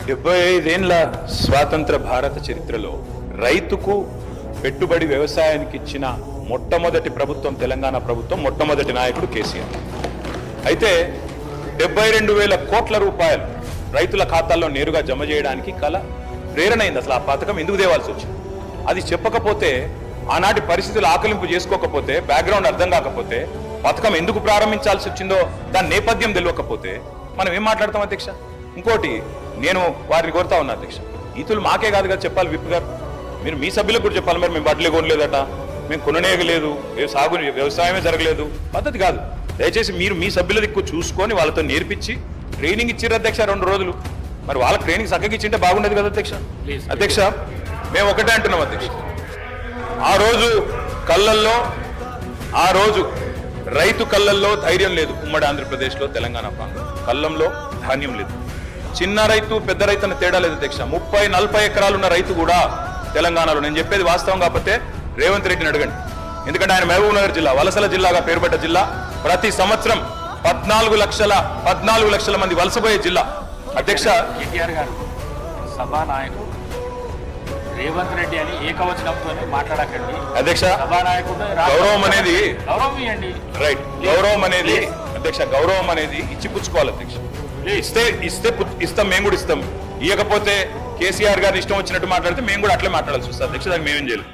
75 ఏళ్ల స్వాతంత్ర భారత చరిత్రలో రైతుకు పెట్టుబడి వ్యవసాయానికి ఇచ్చిన మొట్టమొదటి ప్రభుత్వం తెలంగాణ ప్రభుత్వం, మొట్టమొదటి నాయకుడు కేసీఆర్. అయితే 72,000 కోట్ల రూపాయలు రైతుల ఖాతాల్లో నేరుగా జమ చేయడానికి ప్రేరణ అయింది. అసలు ఆ పథకం ఎందుకు తేవాల్సి వచ్చింది అది చెప్పకపోతే, ఆనాటి పరిస్థితులు ఆకలింపు చేసుకోకపోతే, బ్యాక్గ్రౌండ్ అర్థం కాకపోతే, పథకం ఎందుకు ప్రారంభించాల్సి వచ్చిందో దాని నేపథ్యం తెలియకపోతే మనం ఏం మాట్లాడతాం అధ్యక్ష? ఇంకోటి నేను వారిని కోరుతా ఉన్నా అధ్యక్ష, ఈతులు మాకే కాదు కదా చెప్పాలి. విప్ గారు మీరు మీ సభ్యులకు కూడా చెప్పాలి. మరి మేము బట్టలే కొనలేదట, మేము కొననేయలేదు, వ్యవసాయమే జరగలేదు, పద్ధతి కాదు. దయచేసి మీరు మీ సభ్యుల దిక్కు చూసుకొని వాళ్ళతో నేర్పించి ట్రైనింగ్ ఇచ్చిర్రు అధ్యక్ష 2 రోజులు. మరి వాళ్ళకి ట్రైనింగ్ చక్కగా ఇచ్చింటే బాగుండేది కదా అధ్యక్ష. అధ్యక్ష మేము ఒకటే అంటున్నాం అధ్యక్ష, ఆ రోజు రైతు కళ్ళల్లో ధైర్యం లేదు. ఉమ్మడి ఆంధ్రప్రదేశ్లో, తెలంగాణ ప్రాంతం కళ్ళంలో ధాన్యం లేదు. చిన్న రైతు పెద్ద రైతు అన్న తేడా లేదు అధ్యక్ష. 30-40 ఎకరాలు ఉన్న రైతు కూడా తెలంగాణలో, నేను చెప్పేది వాస్తవం కాకపోతే రేవంత్ రెడ్డిని అడగండి. ఎందుకంటే ఆయన మహబూబ్ నగర్ జిల్లా వలసల జిల్లాగా పేరుపడ్డ జిల్లా. ప్రతి సంవత్సరం 14 లక్షల మంది వలసపోయే జిల్లా. అధ్యక్ష కేటీఆర్ గారు సభానాయకుడు రేవంత్ రెడ్డి అని ఏకవచనంతో మాట్లాడకండి అధ్యక్ష. సభానాయకుడు గౌరవం అనేది గౌరవం ఇవ్వండి. రైట్, గౌరవం అనేది అధ్యక్ష, గౌరవం అనేది ఇచ్చిపుచ్చుకోవాలి అధ్యక్ష. ఇస్తాం, మేము కూడా ఇస్తాం. ఇవ్వకపోతే కేసీఆర్ గారు ఇష్టం వచ్చినట్టు మాట్లాడితే మేము కూడా అట్లే మాట్లాడాల్సి వస్తుంది అధ్యక్ష. దానికి మేమేం చేయలేదు.